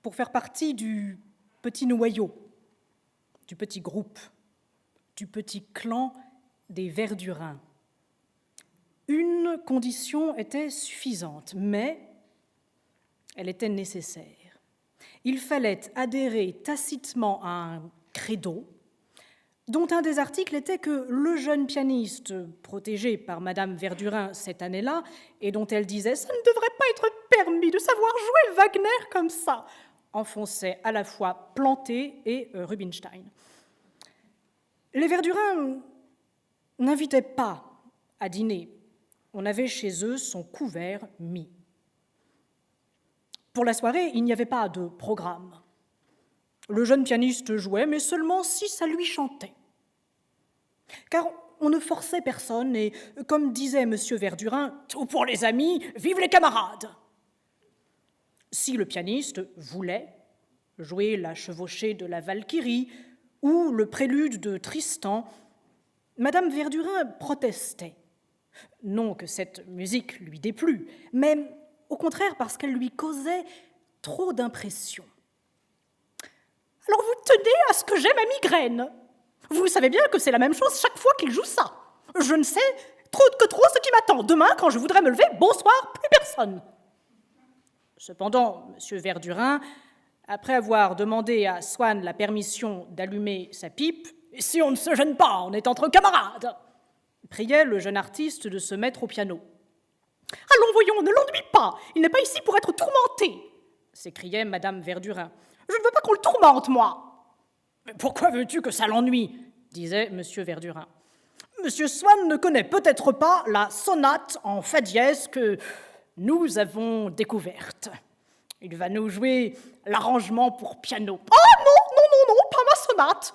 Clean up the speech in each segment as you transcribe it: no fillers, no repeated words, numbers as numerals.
pour faire partie du petit noyau, du petit groupe, du petit clan des Verdurins. Une condition était suffisante, mais elle était nécessaire. Il fallait adhérer tacitement à un credo, dont un des articles était que le jeune pianiste, protégé par Madame Verdurin cette année-là, et dont elle disait « ça ne devrait pas être permis de savoir jouer Wagner comme ça », enfonçait à la fois Planté et Rubinstein. Les Verdurins n'invitaient pas à dîner. On avait chez eux son couvert mis. Pour la soirée, il n'y avait pas de programme. Le jeune pianiste jouait, mais seulement si ça lui chantait. Car on ne forçait personne, et comme disait M. Verdurin, « tout pour les amis, vive les camarades !» Si le pianiste voulait jouer la chevauchée de la Valkyrie ou le prélude de Tristan, Madame Verdurin protestait. Non que cette musique lui déplût, mais au contraire parce qu'elle lui causait trop d'impression. « Alors vous tenez à ce que j'ai ma migraine. Vous savez bien que c'est la même chose chaque fois qu'il joue ça. Je ne sais trop ce qui m'attend. Demain, quand je voudrais me lever, bonsoir, plus personne. » Cependant, M. Verdurin, après avoir demandé à Swann la permission d'allumer sa pipe, « si on ne se gêne pas, on est entre camarades », priait le jeune artiste de se mettre au piano. « Allons, voyons, ne l'ennuie pas, il n'est pas ici pour être tourmenté », s'écriait Madame Verdurin. « Je ne veux pas qu'on le tourmente, moi. »« Mais pourquoi veux-tu que ça l'ennuie » disait M. Verdurin. « Monsieur Swann ne connaît peut-être pas la sonate en fa dièse que nous avons découverte. Il va nous jouer l'arrangement pour piano. »« Ah non, pas ma sonate !»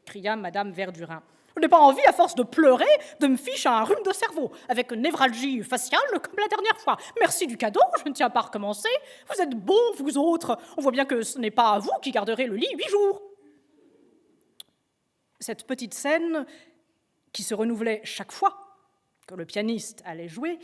cria Madame Verdurin. « Je n'ai pas envie, à force de pleurer, de me ficher un rhume de cerveau, avec névralgie faciale comme la dernière fois. Merci du cadeau, je ne tiens pas à recommencer. Vous êtes bons, vous autres. On voit bien que ce n'est pas vous qui garderez le lit 8 jours. » Cette petite scène, qui se renouvelait chaque fois que le pianiste allait jouer,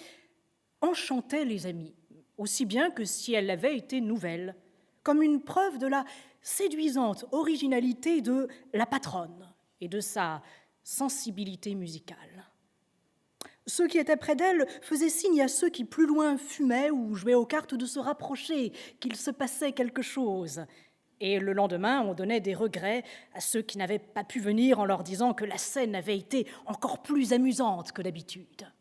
enchantait les amis, aussi bien que si elle avait été nouvelle, comme une preuve de la séduisante originalité de la patronne et de sa sensibilité musicale. Ceux qui étaient près d'elle faisaient signe à ceux qui plus loin fumaient ou jouaient aux cartes de se rapprocher, qu'il se passait quelque chose. Et le lendemain, on donnait des regrets à ceux qui n'avaient pas pu venir en leur disant que la scène avait été encore plus amusante que d'habitude.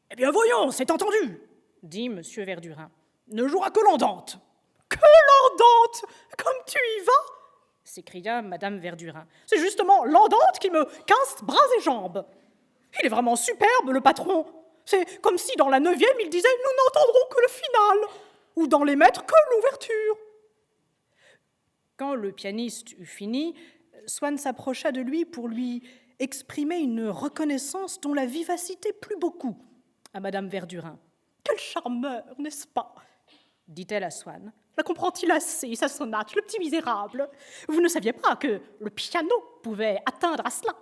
« Eh bien voyons, c'est entendu !» dit M. Verdurin. « Ne jouera que l'andante. »« Que l'andante ? Comme tu y vas !» s'écria Madame Verdurin. « C'est justement l'andante qui me casse bras et jambes. Il est vraiment superbe, le patron. C'est comme si dans la 9e, il disait « Nous n'entendrons que le final » ou dans les maîtres que l'ouverture. Quand le pianiste eut fini, Swann s'approcha de lui pour lui exprimer une reconnaissance dont la vivacité plut beaucoup à Madame Verdurin. « Quel charmeur, n'est-ce pas ?» dit-elle à Swann. « La comprend-il assez, sa sonate, le petit misérable? Vous ne saviez pas que le piano pouvait atteindre à cela.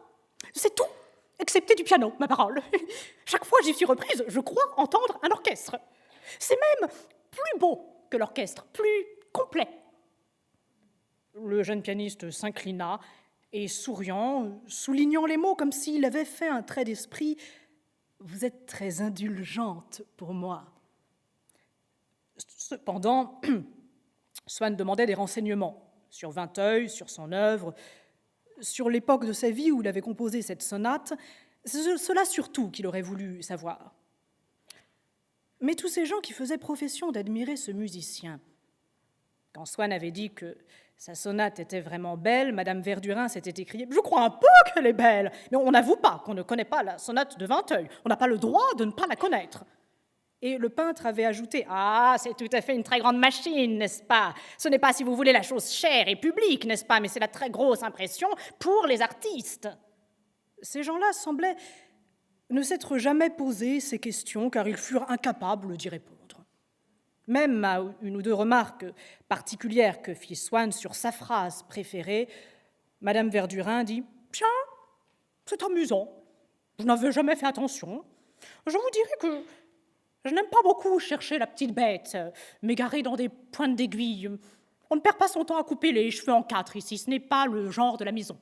C'est tout, excepté du piano, ma parole. Chaque fois j'y suis reprise, je crois entendre un orchestre. C'est même plus beau que l'orchestre, plus complet. » Le jeune pianiste s'inclina et, souriant, soulignant les mots comme s'il avait fait un trait d'esprit, « Vous êtes très indulgente pour moi. » Cependant, Swann demandait des renseignements sur Vinteuil, sur son œuvre, sur l'époque de sa vie où il avait composé cette sonate. C'est cela surtout qu'il aurait voulu savoir. Mais tous ces gens qui faisaient profession d'admirer ce musicien, quand Swann avait dit que sa sonate était vraiment belle, Madame Verdurin s'était écriée « Je crois un peu qu'elle est belle, mais on n'avoue pas qu'on ne connaît pas la sonate de Vinteuil. On n'a pas le droit de ne pas la connaître. » Et le peintre avait ajouté « Ah, c'est tout à fait une très grande machine, n'est-ce pas? Ce n'est pas, si vous voulez, la chose chère et publique, n'est-ce pas? Mais c'est la très grosse impression pour les artistes. » Ces gens-là semblaient ne s'être jamais posé ces questions, car ils furent incapables d'y répondre. Même à une ou deux remarques particulières que fit Swann sur sa phrase préférée, Madame Verdurin dit « Tiens, c'est amusant, je n'avais jamais fait attention. Je vous dirais que Je n'aime pas beaucoup chercher la petite bête, m'égarer dans des pointes d'aiguille. On ne perd pas son temps à couper les cheveux en quatre ici, ce n'est pas le genre de la maison.